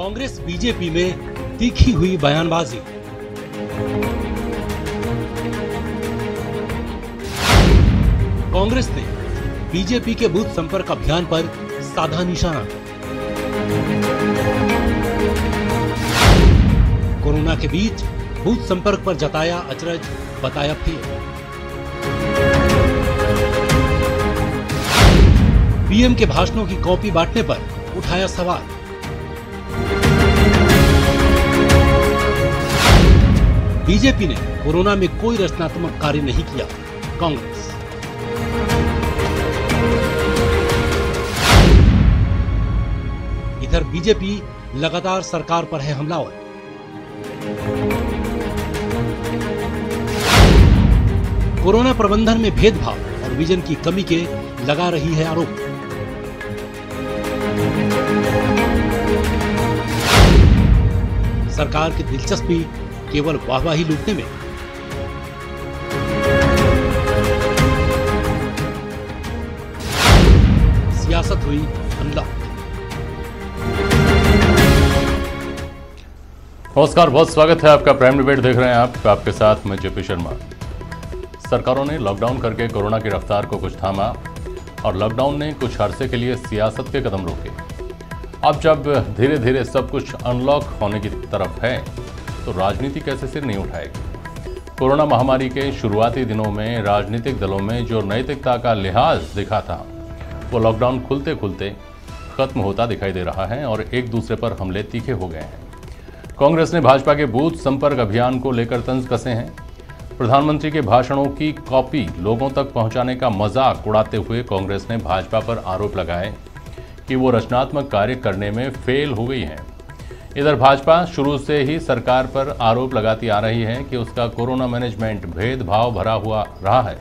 Congress BJP में तीखी हुई बयानबाजी। कांग्रेस ने बीजेपी के बूथ संपर्क अभियान पर साधा निशाना। कोरोना के बीच बूथ संपर्क पर जताया अचरज, बताया फेल। पीएम के भाषणों की कॉपी बांटने पर उठाया सवाल। बीजेपी ने कोरोना में कोई रचनात्मक कार्य नहीं किया, कांग्रेस। इधर बीजेपी लगातार सरकार पर है हमलावर। कोरोना प्रबंधन में भेदभाव और विजन की कमी के लगा रही है आरोप। सरकार की दिलचस्पी केवल वाहवाही लूटने में। सियासत हुई अनलॉक। नमस्कार, बहुत स्वागत है आपका। प्राइम डिबेट देख रहे हैं आप, आपके साथ मैं जेपी शर्मा। सरकारों ने लॉकडाउन करके कोरोना की रफ्तार को कुछ थामा और लॉकडाउन ने कुछ अरसे के लिए सियासत के कदम रोके। अब जब धीरे धीरे सब कुछ अनलॉक होने की तरफ है तो राजनीति कैसे सिर नहीं उठाएगी। कोरोना महामारी के शुरुआती दिनों में राजनीतिक दलों में जो नैतिकता का लिहाज दिखा था वो लॉकडाउन खुलते खुलते खत्म होता दिखाई दे रहा है और एक दूसरे पर हमले तीखे हो गए हैं। कांग्रेस ने भाजपा के बूथ संपर्क अभियान को लेकर तंज कसे हैं। प्रधानमंत्री के भाषणों की कॉपी लोगों तक पहुंचाने का मजाक उड़ाते हुए कांग्रेस ने भाजपा पर आरोप लगाए कि वो रचनात्मक कार्य करने में फेल हो गई है। इधर भाजपा शुरू से ही सरकार पर आरोप लगाती आ रही है कि उसका कोरोना मैनेजमेंट भेदभाव भरा हुआ रहा है।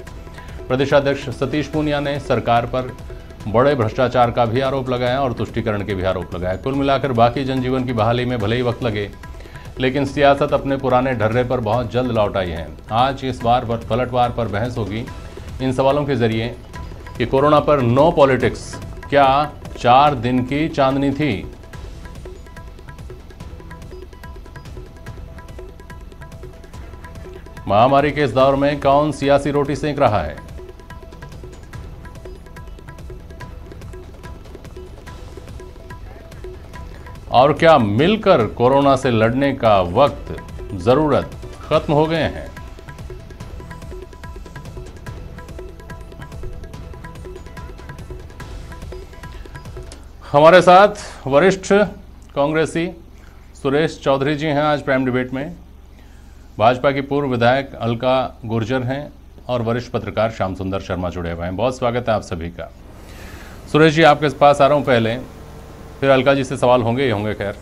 प्रदेशाध्यक्ष सतीश पूनिया ने सरकार पर बड़े भ्रष्टाचार का भी आरोप लगाया और तुष्टीकरण के भी आरोप लगाया। कुल मिलाकर बाकी जनजीवन की बहाली में भले ही वक्त लगे, लेकिन सियासत अपने पुराने ढर्रे पर बहुत जल्द लौट आई है। आज इस बार पलटवार पर बहस होगी इन सवालों के जरिए कि कोरोना पर नो पॉलिटिक्स क्या 4 दिन की चांदनी थी। महामारी के इस दौर में कौन सियासी रोटी सेंक रहा है। और क्या मिलकर कोरोना से लड़ने का वक्त, जरूरत खत्म हो गए हैं। हमारे साथ वरिष्ठ कांग्रेसी सुरेश चौधरी जी हैं आज प्राइम डिबेट में। भाजपा की पूर्व विधायक अलका गुर्जर हैं और वरिष्ठ पत्रकार श्याम सुंदर शर्मा जुड़े हुए हैं। बहुत स्वागत है आप सभी का। सुरेश जी, आपके पास आ रहा हूं पहले, फिर अलका जी से सवाल होंगे ही होंगे। खैर,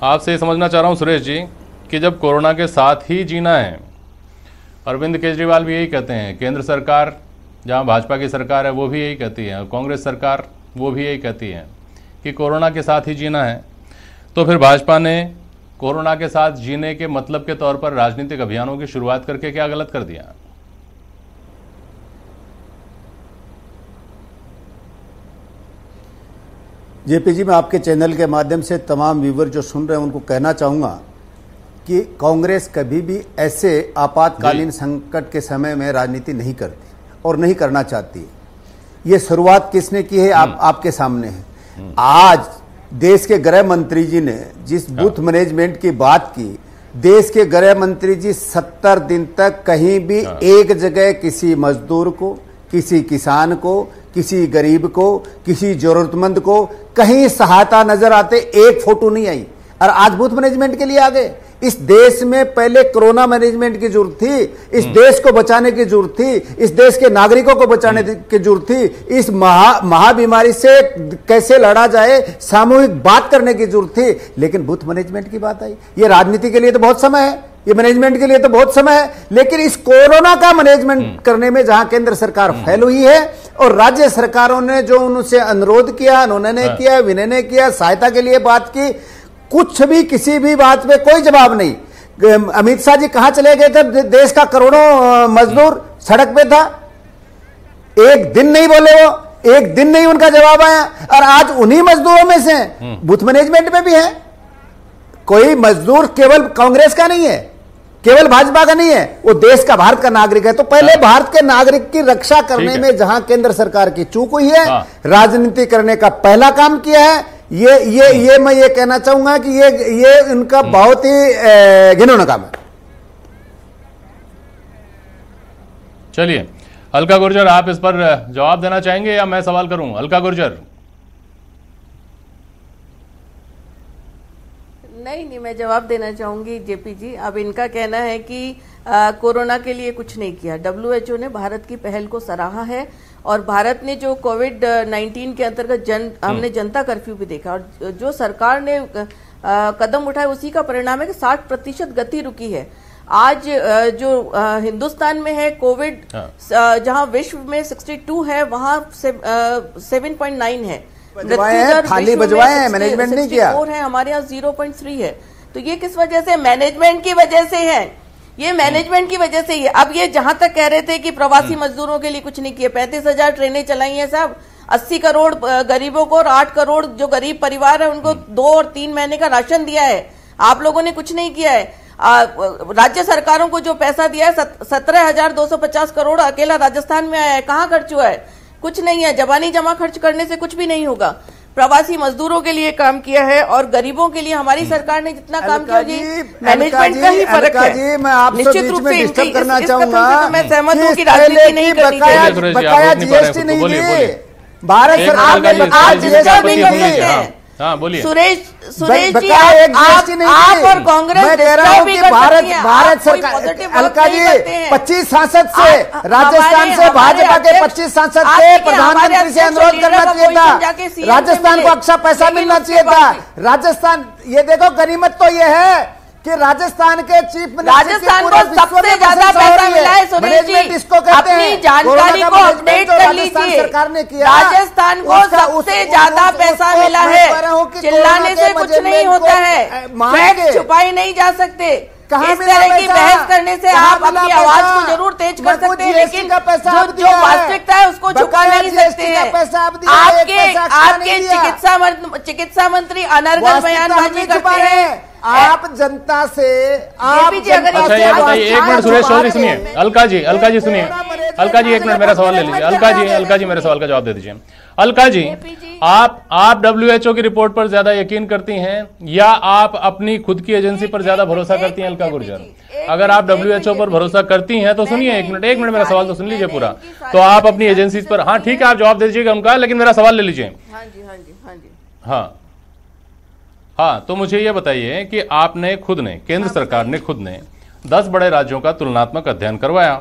आपसे ये समझना चाह रहा हूं सुरेश जी कि जब कोरोना के साथ ही जीना है, अरविंद केजरीवाल भी यही कहते हैं, केंद्र सरकार जहां भाजपा की सरकार है वो भी यही कहती है, और कांग्रेस सरकार वो भी यही कहती है कि कोरोना के साथ ही जीना है, तो फिर भाजपा ने कोरोना के साथ जीने के मतलब के तौर पर राजनीतिक अभियानों की शुरुआत करके क्या गलत कर दिया। जेपी जी, मैं आपके चैनल के माध्यम से तमाम व्यूवर जो सुन रहे हैं उनको कहना चाहूँगा कि कांग्रेस कभी भी ऐसे आपातकालीन संकट के समय में राजनीति नहीं करती और नहीं करना चाहती। ये शुरुआत किसने की है आपके सामने है। आज देश के गृह मंत्री जी ने जिस बूथ मैनेजमेंट की बात की, देश के गृह मंत्री जी 70 दिन तक कहीं भी एक जगह किसी मजदूर को, किसी किसान को, किसी गरीब को, किसी जरूरतमंद को कहीं सहायता नजर आते एक फोटो नहीं आई, और आज बूथ मैनेजमेंट के लिए आ गए। इस देश में पहले कोरोना मैनेजमेंट की जरूरत थी, इस देश को बचाने की जरूरत थी, इस देश के नागरिकों को बचाने की जरूरत थी, इस महाबीमारी से कैसे लड़ा जाए सामूहिक बात करने की जरूरत थी, लेकिन बूथ मैनेजमेंट की बात आई। ये राजनीति के लिए तो बहुत समय है, ये मैनेजमेंट के लिए तो बहुत समय है, लेकिन इस कोरोना का मैनेजमेंट करने में जहां केंद्र सरकार फेल हुई है और राज्य सरकारों ने जो उनसे अनुरोध किया, उन्होंने किया, विनय ने किया, सहायता के लिए बात की, कुछ भी किसी भी बात पे कोई जवाब नहीं। अमित शाह जी कहां चले गए थे? देश का करोड़ों मजदूर सड़क पे था, एक दिन नहीं बोले वो, एक दिन नहीं उनका जवाब आया, और आज उन्हीं मजदूरों में से बूथ मैनेजमेंट में भी है। कोई मजदूर केवल कांग्रेस का नहीं है, केवल भाजपा का नहीं है, वो देश का, भारत का नागरिक है। तो पहले भारत के नागरिक की रक्षा करने में जहां केंद्र सरकार की चूक हुई है, राजनीति करने का पहला काम किया है, ये मैं ये कहना चाहूंगा कि ये इनका बहुत ही घिनौना काम है। चलिए अलका गुर्जर, आप इस पर जवाब देना चाहेंगे या मैं सवाल करूं? अलका गुर्जर। नहीं, मैं जवाब देना चाहूंगी जेपी जी। अब इनका कहना है कि कोरोना के लिए कुछ नहीं किया। WHO ने भारत की पहल को सराहा है और भारत ने जो कोविड-19 के अंतर्गत हमने जनता कर्फ्यू भी देखा और जो सरकार ने कदम उठाए उसी का परिणाम है कि 60% गति रुकी है। आज जो हिंदुस्तान में है कोविड, जहां विश्व में 62 है, वहां 7.9 है। खाली बजवाए हैं, मैनेजमेंट नहीं किया। है, हमारे यहाँ 0.3 है। तो ये किस वजह से? मैनेजमेंट की वजह से है। ये मैनेजमेंट की वजह से ही है। अब ये जहां तक कह रहे थे कि प्रवासी मजदूरों के लिए कुछ नहीं किया, 35,000 ट्रेनें चलाई हैं साहब, 80 करोड़ गरीबों को और 8 करोड़ जो गरीब परिवार है उनको 2 और 3 महीने का राशन दिया है। आप लोगों ने कुछ नहीं किया है। राज्य सरकारों को जो पैसा दिया है 17,250 करोड़ अकेला राजस्थान में आया है। कहाँ खर्च हुआ है? कुछ नहीं है। जबानी जमा खर्च करने से कुछ भी नहीं होगा। प्रवासी मजदूरों के लिए काम किया है और गरीबों के लिए हमारी सरकार ने जितना काम किया, जी मैनेजमेंट का ही फर्क है। निश्चित रूप से डिस्टर्ब करना चाहूंगा, मैं सहमत हूँ कि राजनीति नहीं करनी चाहिए। बकाया GST नहीं दिए भारत सरकार ने, आज GST नहीं दिए। हाँ बोलिए सुरेश जी, आप और कांग्रेस मैं कह रहा हूँ कि भारत सरकार, अलका जी 25 सांसद से, राजस्थान से भाजपा के 25 सांसद से प्रधानमंत्री से अनुरोध करना चाहिए था। राजस्थान को अच्छा पैसा मिलना चाहिए था। राजस्थान, ये देखो गनीमत तो ये है कि राजस्थान के चीफ मिनिस्टर, राजस्थान को सबसे ज्यादा पैसा मिला है। सुरेश जी, इसको कहते हैं, अपनी जानकारी को अपडेट कर लीजिए। सरकार ने किया, राजस्थान को सबसे ज्यादा पैसा मिला है। चिल्लाने से कुछ नहीं होता है, फैक्ट छुपाए नहीं जा सकते। इस तरह की बहस करने से आप अपनी आवाज को जरूर तेज कर सकते हैं, लेकिन जो वास्तविकता है उसको छुपा नहीं सकते हैं। आपके चिकित्सा मंत्री अनर्गल बयानबाजी करते हैं। आप जनता से, अच्छा ये बताइए, एक मिनट सुरेश चौधरी सुनिए। अलका जी सुनिए। अलका जी 1 मिनट मेरा सवाल ले लीजिए। अलका जी मेरे सवाल का जवाब दे दीजिए। अलका जी, आप WHO की रिपोर्ट पर ज्यादा यकीन करती हैं या आप अपनी खुद की एजेंसी पर ज्यादा भरोसा करती हैं? अलका गुर्जर, अगर आप WHO पर भरोसा करती हैं तो सुनिए, एक मिनट मेरा सवाल तो सुन लीजिए पूरा। तो आप अपनी एजेंसी पर, हाँ ठीक है आप जवाब दे दीजिएगा उनका, लेकिन मेरा सवाल ले लीजिए। हाँ, तो मुझे ये बताइए कि आपने खुद ने, केंद्र सरकार ने खुद ने 10 बड़े राज्यों का तुलनात्मक अध्ययन करवाया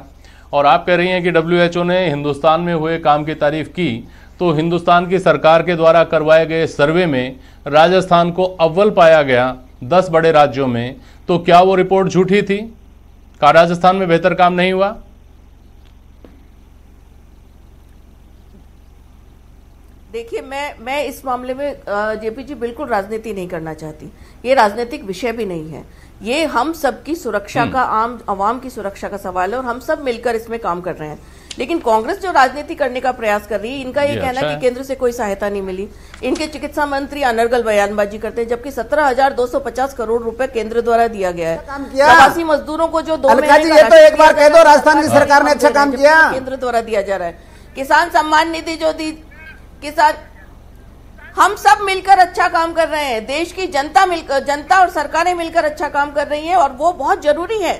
और आप कह रही हैं कि WHO ने हिंदुस्तान में हुए काम की तारीफ की, तो हिंदुस्तान की सरकार के द्वारा करवाए गए सर्वे में राजस्थान को अव्वल पाया गया 10 बड़े राज्यों में। तो क्या वो रिपोर्ट झूठी थी? क्या राजस्थान में बेहतर काम नहीं हुआ? देखिए, मैं इस मामले में जेपी जी बिल्कुल राजनीति नहीं करना चाहती। ये राजनीतिक विषय भी नहीं है। ये हम सबकी सुरक्षा का, आम आवाम की सुरक्षा का सवाल है और हम सब मिलकर इसमें काम कर रहे हैं। लेकिन कांग्रेस जो राजनीति करने का प्रयास कर रही है, इनका ये कहना कि केंद्र से कोई सहायता नहीं मिली। इनके चिकित्सा मंत्री अनर्गल बयानबाजी करते हैं, जबकि 17,250 करोड़ रुपए केंद्र द्वारा दिया गया है। प्रवासी मजदूरों को जो 2 महीने का, ये तो एक बार कह दो, राजस्थान की सरकार ने अच्छा काम किया, केंद्र द्वारा दिया जा रहा है। किसान सम्मान निधि जो दी, किसान, हम सब मिलकर अच्छा काम कर रहे हैं। देश की जनता और सरकारें मिलकर अच्छा काम कर रही हैं और वो बहुत जरूरी है।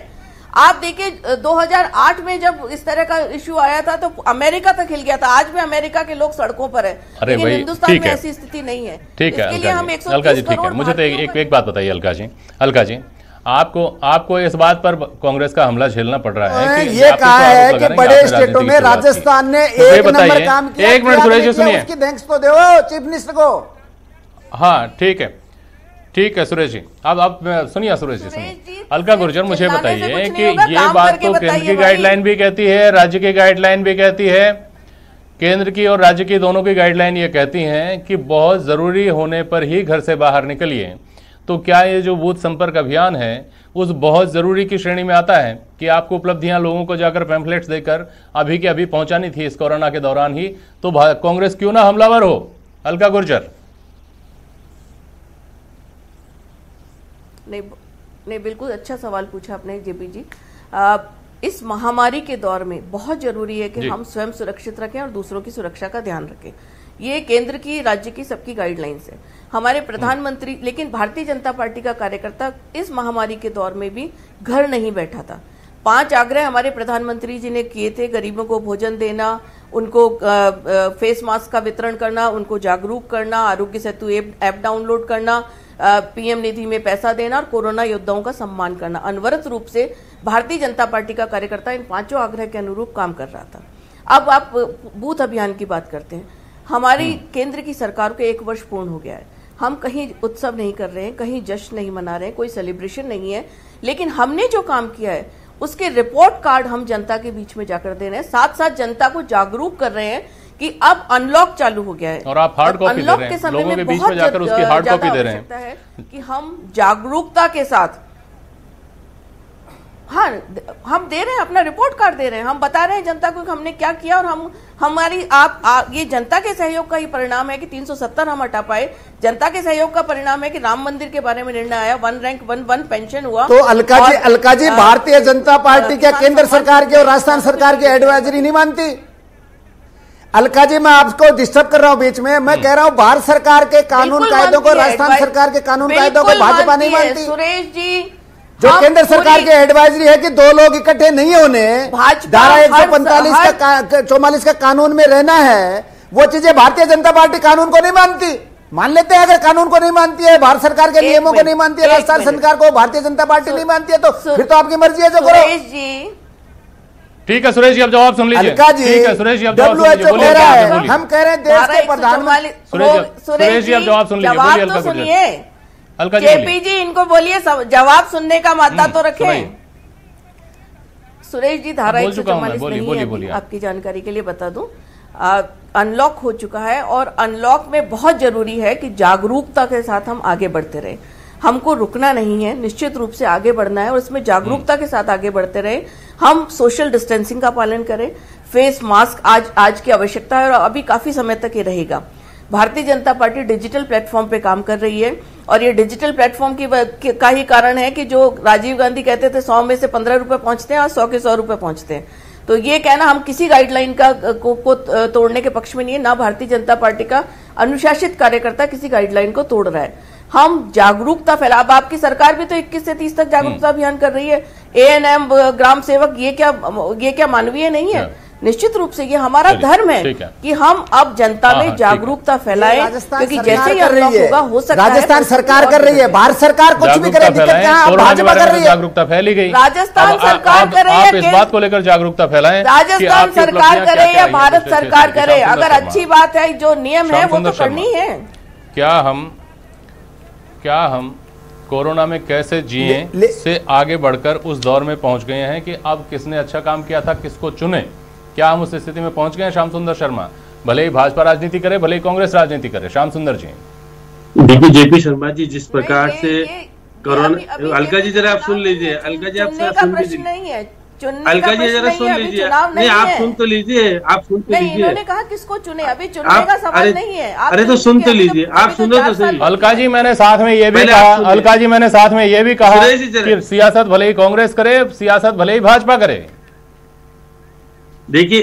आप देखिए 2008 में जब इस तरह का इश्यू आया था तो अमेरिका तक हिल गया था। आज भी अमेरिका के लोग सड़कों पर है, लेकिन हिंदुस्तान में ऐसी स्थिति नहीं है। ठीक है अलका जी, ठीक है। मुझे तो एक बात बताइए अलका जी, आपको इस बात पर कांग्रेस का हमला झेलना पड़ रहा है कि ये कहा है कि बड़े स्टेटों में राजस्थान ने एक नंबर काम किया। एक मिनट सुरेश जी सुनिए, उसकी थैंक्स तो दो चीफ मिनिस्टर को। हाँ ठीक है सुरेश जी, अब सुनिए सुरेश जी सुनिए। अलका गुर्जर, मुझे बताइए कि ये बात तो केंद्र की गाइडलाइन भी कहती है, राज्य की गाइडलाइन भी कहती है, केंद्र की और राज्य की दोनों की गाइडलाइन ये कहती हैं कि बहुत जरूरी होने पर ही घर से बाहर निकलिए। तो क्या ये जो बूथ संपर्क अभियान है उस बहुत ज़रूरी की श्रेणी में आता है कि आपको उपलब्धियां लोगों को जाकर पैम्फलेट्स देकर अभी के अभी पहुंचानी थी इस कोरोना के दौरान ही? तो कांग्रेस क्यों ना हमलावर हो? अलका गुर्जर, नहीं, बिल्कुल अच्छा सवाल पूछा आपने जेपी जी। इस महामारी के दौर में बहुत जरूरी है कि हम स्वयं सुरक्षित रखें और दूसरों की सुरक्षा का ध्यान रखें। ये केंद्र की, राज्य की, सबकी गाइडलाइंस है। हमारे प्रधानमंत्री, लेकिन भारतीय जनता पार्टी का कार्यकर्ता इस महामारी के दौर में भी घर नहीं बैठा था। 5 आग्रह हमारे प्रधानमंत्री जी ने किए थे, गरीबों को भोजन देना, उनको फेस मास्क का वितरण करना, उनको जागरूक करना, आरोग्य सेतु ऐप डाउनलोड करना, पीएम निधि में पैसा देना और कोरोना योद्धाओं का सम्मान करना। अनवरत रूप से भारतीय जनता पार्टी का कार्यकर्ता इन 5 आग्रह के अनुरूप काम कर रहा था। अब आप बूथ अभियान की बात करते हैं। हमारी केंद्र की सरकार को 1 वर्ष पूर्ण हो गया है। हम कहीं उत्सव नहीं कर रहे हैं, कहीं जश्न नहीं मना रहे हैं, कोई सेलिब्रेशन नहीं है, लेकिन हमने जो काम किया है उसके रिपोर्ट कार्ड हम जनता के बीच में जाकर दे रहे हैं। साथ साथ जनता को जागरूक कर रहे हैं कि अब अनलॉक चालू हो गया है और आप हार्ड कॉपी दे रहे हैं, लोगों के बीच में जाकर उसकी हार्ड कॉपी दे रहे हैं कि हम जागरूकता के साथ, हाँ, हम दे रहे हैं, अपना रिपोर्ट कार्ड दे रहे हैं, हम बता रहे हैं जनता को कि हमने क्या किया। और ये जनता के सहयोग का ही परिणाम है कि 370 हम हटा पाए। जनता के सहयोग का परिणाम है कि राम मंदिर के बारे में निर्णय आया, 1 रैंक 1 पेंशन हुआ। तो अलका जी भारतीय जनता पार्टी क्या केंद्र सरकार की और राजस्थान सरकार की एडवाइजरी नहीं मानती? अलका जी, मैं आपको डिस्टर्ब कर रहा हूं बीच में। मैं कह रहा हूं भारत सरकार के कानून कायदों को, राजस्थान सरकार के कानून कायदों को भाजपा नहीं मानती। सुरेश जी, जो केंद्र सरकार की एडवाइजरी है कि 2 लोग इकट्ठे नहीं होने, धारा 145 का 44 का कानून में रहना है, वो चीजें भारतीय जनता पार्टी कानून को नहीं मानती। मान लेते हैं अगर कानून को नहीं मानती है, भारत सरकार के नियमों को नहीं मानती है, राजस्थान सरकार को भारतीय जनता पार्टी नहीं मानती है, तो फिर तो आपकी मर्जी है जो करो। सुरेश जी, ठीक है सुरेश जी, अब जवाब सुन लीजिए। अलका जी, ठीक है सुरेश जी, अब जवाब सुन लीजिए। WHO कह रहा है, हम कह रहे हैं देश के प्रधानमंत्री। सुरेश जी, अब जवाब सुन लीजिए। जवाब तो सुनिए अलका जी, जेपी जी, इनको बोलिए जवाब सुनने का मादा तो रखें। सुरेश जी, धारा 144 नहीं है, आपकी जानकारी के लिए बता दूं, अनलॉक हो चुका है और अनलॉक में बहुत जरूरी है कि जागरूकता के साथ हम आगे बढ़ते रहे। हमको रुकना नहीं है, निश्चित रूप से आगे बढ़ना है और इसमें जागरूकता के साथ आगे बढ़ते रहे। हम सोशल डिस्टेंसिंग का पालन करें, फेस मास्क आज की आवश्यकता है और अभी काफी समय तक ये रहेगा। Bharatiya Janata party digital platform पे काम कर रही है और ये डिजिटल प्लेटफॉर्म का ही कारण है कि जो राजीव गांधी कहते थे 100 में से 15 रुपए पहुंचते हैं, आज 100 के 100 रुपए पहुंचते हैं। तो ये कहना हम किसी गाइडलाइन को तोड़ने के पक्ष में नहीं है, ना भारतीय जनता पार्टी का अनुशासित कार्यकर्ता किसी गाइडलाइन को तोड़ रहा है। हम जागरूकता फैला, अब आपकी सरकार भी तो 21 से 30 तक जागरूकता अभियान कर रही है। ANM, ग्राम सेवक, ये क्या मानवीय नहीं है? निश्चित रूप से ये हमारा धर्म है कि हम अब जनता में जागरूकता फैलाएं, क्योंकि जैसे ही अनलॉक होगा हो सकता है। राजस्थान सरकार कर रही है, भारत सरकार कुछ भी करे, दिक्कत कहाँ? भाजपा कर रही है, जागरूकता फैली गई। राजस्थान सरकार करे, आप इस बात को लेकर जागरूकता फैलाएं। राजस्थान सरकार करे या भारत सरकार करे, अगर अच्छी बात है, जो नियम है वो तो करनी है। क्या हम कोरोना में कैसे जिए से आगे बढ़कर उस दौर में पहुंच गए हैं कि अब किसने अच्छा काम किया था, किसको चुने? क्या हम उस स्थिति में पहुंच गए हैं? श्याम सुंदर शर्मा, भले ही भाजपा राजनीति करे, भले ही कांग्रेस राजनीति करे। श्याम सुंदर जी, देखिए जेपी शर्मा जी, जिस प्रकार से कोरोना, अलका जी जरा आप सुन लीजिए, अलका जी आप सुन लीजिए, अलका जी जरा सुन लीजिए, नहीं आप सुन तो लीजिए, आप सुन तो लीजिए। इन्होंने कहा किसको चुने, अभी चुनने का सवाल नहीं है। अरे तो सुन तो लीजिए, आप सुनो तो सही। अलका जी, मैंने साथ में ये भी कहा, अलका जी मैंने साथ में ये भी कहा कि सियासत भले ही कांग्रेस करे, सियासत भले ही भाजपा करे। देखिए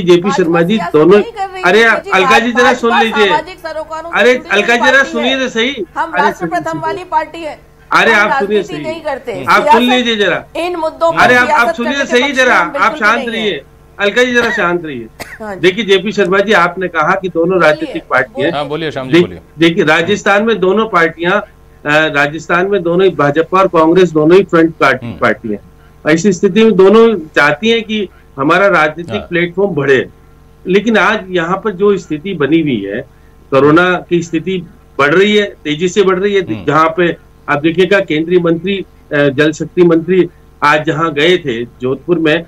जेपी शर्मा जी, दोनों, अरे अलका जी जरा सुन लीजिए, अरे अलका जी जरा सुनिए तो सही। हम राष्ट्र प्रथम वाली पार्टी है, अरे आप सुनिए सही, नहीं करते, आप सुन लीजिए जरा इन मुद्दों पर। अरे आप सुनिए सही जरा, आप शांत रहिए, अलका जी जरा शांत रहिए। देखिए जेपी शर्मा जी, आपने कहा कि दोनों राजनीतिक पार्टी है। बोलिए श्याम जी, बोलिए। देखिए राजस्थान में दोनों पार्टियां, राजस्थान में दोनों ही भाजपा और कांग्रेस दोनों ही फ्रंट पार्टी है। ऐसी स्थिति में दोनों चाहती हैं कि हमारा राजनीतिक प्लेटफॉर्म बढ़े, लेकिन आज यहाँ पर जो स्थिति बनी हुई है, कोरोना की स्थिति बढ़ रही है, तेजी से बढ़ रही है। जहाँ पे आप देखिएगा केंद्रीय मंत्री, जल शक्ति मंत्री आज जहाँ गए थे जोधपुर में,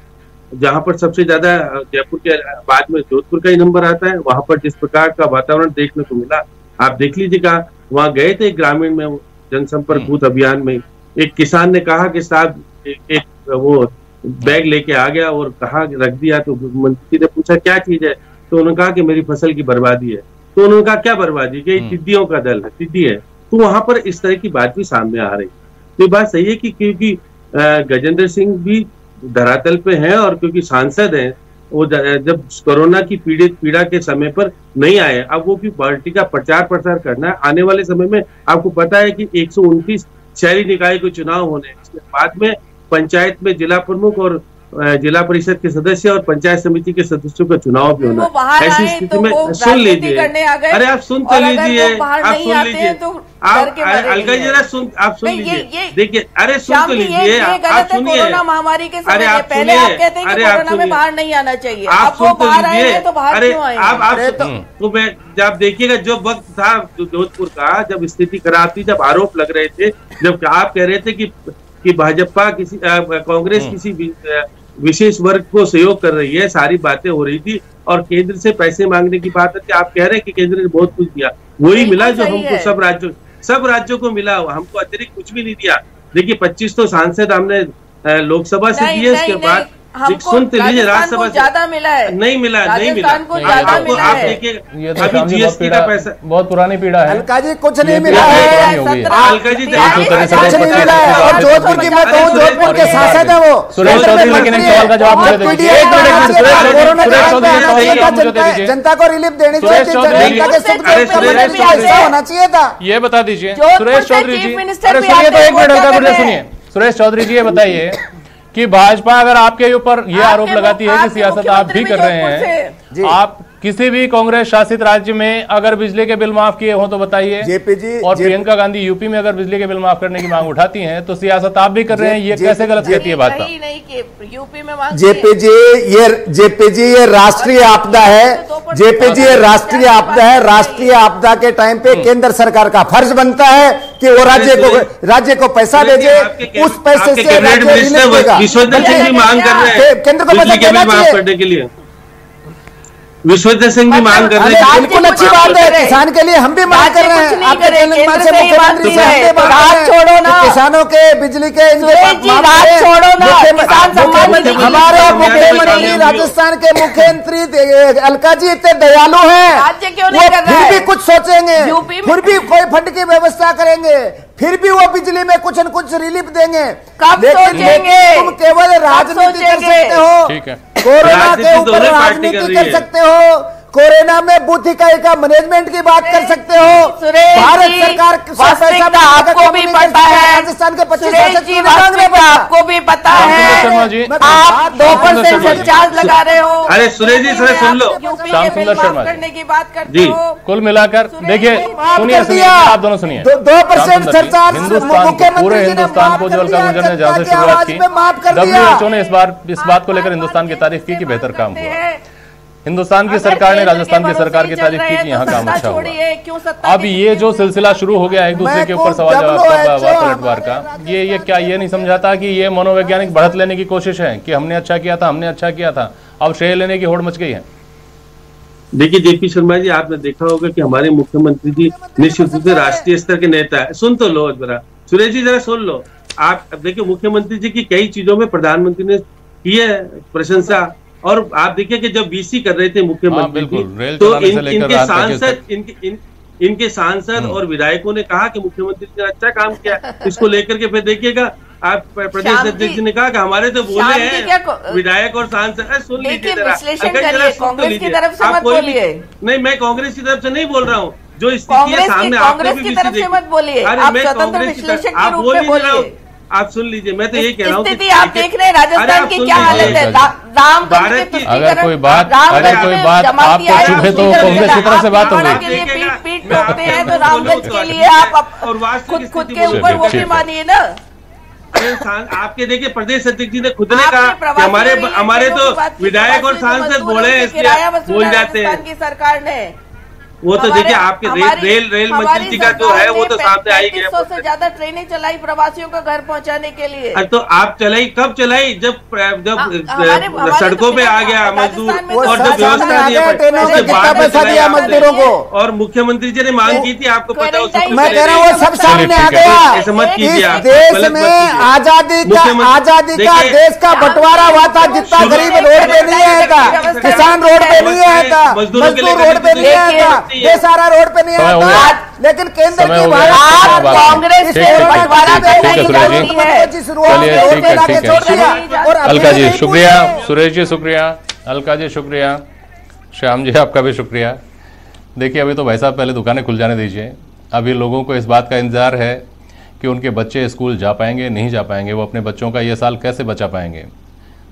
जहाँ पर सबसे ज्यादा जयपुर के बाद में जोधपुर का ही नंबर आता है, वहां पर जिस प्रकार का वातावरण देखने को मिला, आप देख लीजिएगा। वहां गए थे ग्रामीण में जनसंपर्क बूथ अभियान में, एक किसान ने कहा कि साहब एक वो बैग लेके आ गया और कहा रख दिया, तो मंत्री ने पूछा क्या चीज है, तो उन्होंने कहा कि मेरी फसल की बर्बादी है। तो उन्होंने कहा क्या बर्बादी? कि टिड्डियों का दल है, टिड्डी है। तो वहां पर इस तरह की बात भी सामने आ रही है। तो ये बात सही है कि क्योंकि गजेंद्र सिंह भी धरातल पे हैं और क्योंकि सांसद हैं, वो जब कोरोना की पीड़ा के समय पर नहीं आए, अब वो भी पार्टी का प्रचार प्रसार करना है। आने वाले समय में आपको पता है कि 129 शहरी निकाय के चुनाव होने, इसके बाद में पंचायत में जिला प्रमुख और जिला परिषद के सदस्य और पंचायत समिति के सदस्यों का चुनाव भी होना। ऐसी स्थिति में सुन लीजिए, अरे आप सुन तो लीजिए, आप सुन लीजिए, आप अलका जी जरा सुन, आप सुन लीजिए, देखिए, अरे सुन तो लीजिए, आप सुनिए, कोरोना महामारी के अरे आप पहले आप कहते हैं कि कोरोना में बाहर नहीं आना चाहिए, आप सुन तो लीजिए, अरे आप तो मैं जब देखिएगा जो वक्त था जोधपुर का, जब स्थिति खराब थी, जब आरोप लग रहे थे, जब आप कह रहे थे कि भाजपा किसी कांग्रेस किसी विशेष वर्ग को सहयोग कर रही है, सारी बातें हो रही थी और केंद्र से पैसे मांगने की बात है कि आप कह रहे हैं कि केंद्र ने बहुत कुछ दिया, वही मिला जो हमको सब राज्यों को मिला, हमको अतिरिक्त कुछ भी नहीं दिया। देखिए 25 तो सांसद हमने लोकसभा से दिए, उसके बाद सुनते लीजिए राज्यसभा ज्यादा मिला है, नहीं मिला आप देखिए अभी जीएसटी का पैसा बहुत पुरानी पीड़ा है। अलका जी कुछ नहीं मिला है, अलका जी कुछ नहीं मिला है। और जोधपुर की मैं कहूँ, जोधपुर के सांसद है वो सुरेश चौधरी, लेकिन एक सवाल का जवाब मुझे दीजिए। जनता को रिलीफ देनी चाहिए, होना चाहिए था। ये बता दीजिए सुरेश चौधरी जी, अरे सुनिए तो एक मिनट अलका जी सुनिए। सुरेश चौधरी जी ये बताइए कि भाजपा अगर आपके ऊपर ये आरोप लगाती है कि सियासत आप भी कर रहे हैं, आप किसी भी कांग्रेस शासित राज्य में अगर बिजली के बिल माफ किए हो तो बताइए, और प्रियंका गांधी यूपी में अगर बिजली के बिल माफ करने की मांग उठाती हैं तो सियासत आप भी कर रहे हैं, ये कैसे गलत कहती है भाजपा? यूपी में जेपीजी ये राष्ट्रीय आपदा है, जेपीजी ये राष्ट्रीय आपदा है। राष्ट्रीय आपदा के टाइम पे केंद्र सरकार का फर्ज बनता है कि वो राज्य को पैसा भेजे, उस पैसे से विश्वनाथ सिंह भी मांग कर रहे हैं केंद्र को पैसा देना माफ करने के लिए, विश्वनाथ सिंह भी मांग कर रहे हैं। बिल्कुल अच्छी बात है, किसान के लिए हम भी मांग कर रहे हैं। आपके तेलंगाना से मुख्यमंत्री से हम भी मांग कर रहे हैं किसानों के बिजली के हमारे मुख्यमंत्री, राजस्थान के मुख्यमंत्री अलका जी इतने दयालु हैं, फिर भी कुछ सोचेंगे, फिर भी कोई फंड की व्यवस्था करेंगे, फिर भी वो बिजली में कुछ न कुछ रिलीफ देंगे। सोचेंगे? तुम केवल राजनीति कर सकते हो, कोरोना के ऊपर राजनीति कर सकते हो, कोरोना में बूथ इकाई का मैनेजमेंट की बात कर सकते हो। भारत सरकार आपको भी पता है, राजस्थान के 25% आपको भी पता है, आप 2% सरचार्ज लगा रहे हो। अरे सुरेश जी सुन लो, श्याम सुंदर शर्मा करने की बात करते हो। कुल मिलाकर देखिए, सुनिए आप दोनों सुनिए, 2% सरचार्ज पूरे हिंदुस्तान को जो अलका गुर्जर ने जहां से शुरुआत की, WHO ने इस बात को लेकर हिंदुस्तान की तारीफ की कि बेहतर काम हुआ। हिंदुस्तान की सरकार ने राजस्थान की सरकार की तारीफ की कि यहाँ काम अच्छा हुआ। अब ये जो सिलसिला शुरू हो गया एक दूसरे के ऊपर सवाल जवाब का, पलटवार का, ये क्या ये नहीं समझाता कि ये मनोवैज्ञानिक बढ़त लेने की कोशिश है कि हमने अच्छा किया था, अब श्रेय लेने की होड़ मच गई है? देखिए जेपी शर्मा जी, आपने देखा होगा कि हमारे मुख्यमंत्री जी निश्चित रूप से राष्ट्रीय स्तर के नेता है। सुन तो लो जरा, सुरेश जी जरा सुन लो। आप देखिए मुख्यमंत्री जी की कई चीजों में प्रधानमंत्री ने की है प्रशंसा, और आप देखिए कि जब बीसी कर रहे थे मुख्यमंत्री जी, तो इनके सांसद और विधायकों ने कहा कि मुख्यमंत्री ने अच्छा काम किया, इसको लेकर के फिर देखिएगा आप प्रदेश अध्यक्ष जी ने कहा कि हमारे तो बोले हैं विधायक और सांसद। सुन लीजिए जरा, कांग्रेस की तरफ से मत बोलिए। नहीं, मैं कांग्रेस की तरफ से नहीं बोल रहा हूँ, जो स्थिति है सामने कांग्रेस की तरफ से मत बोलिए, आप स्वतंत्र विश्लेषक के रूप में बोलिए। आप सुन लीजिए, मैं तो यही कह रहा हूँ स्थिति आप देख रहे हैं राजस्थान की क्या हालत है। अगर कोई बात आपको चुभे तो कांग्रेस की तरफ से बात होगी। पीठ ठोकते हैं तो रामगंज के लिए आप खुद के ऊपर वो भी मानिए ना। आपके देखिए प्रदेश अध्यक्ष जी ने खुद ने कहा कि हमारे तो विधायक और सांसद बोले हैं, इसलिए बोल जाते हैं की सरकार ने। वो तो देखिए आपके रेल मंत्री जी का जो है वो तो सामने आई गया। 300 से ज्यादा ट्रेनें चलाई प्रवासियों को घर पहुंचाने के लिए। तो आप चलाई कब चलाई? जब सड़कों पे आ गया मजदूर और जब व्यवस्था पैसा दिया मजदूरों को, और मुख्यमंत्री जी ने मांग की थी, आपको पता है। मैं कह रहा हूँ वो सब सामने आ गया। मत कीजिए, देश में आजादी का देश का बंटवारा हुआ था, जितना गरीब रोड पे नहीं आया था, किसान रोड पे नहीं आया था, मजदूर रोड पे नहीं आया था, नहीं है। ये सारा रोड पे नहीं आता, लेकिन केंद्र की आप कांग्रेस से बंटवारा देना ही जानती है। अलका जी शुक्रिया, सुरेश जी शुक्रिया, अलका जी शुक्रिया, श्याम जी आपका भी शुक्रिया। देखिए अभी तो भाई साहब पहले दुकानें खुल जाने दीजिए। अभी लोगों को इस बात का इंतजार है कि उनके बच्चे स्कूल जा पाएंगे नहीं जा पाएंगे, वो अपने बच्चों का ये साल कैसे बचा पाएंगे।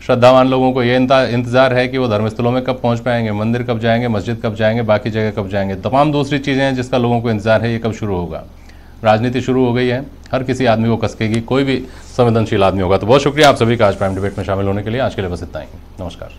श्रद्धावान लोगों को ये इंतजार है कि वो धर्मस्थलों में कब पहुंच पाएंगे, मंदिर कब जाएंगे, मस्जिद कब जाएंगे, बाकी जगह कब जाएंगे। तमाम दूसरी चीज़ें हैं जिसका लोगों को इंतजार है, ये कब शुरू होगा। राजनीति शुरू हो गई है, हर किसी आदमी को कसकेगी, कोई भी संवेदनशील आदमी होगा। तो बहुत शुक्रिया आप सभी का आज प्राइम डिबेट में शामिल होने के लिए। आज के लिए बस इतना ही, नमस्कार।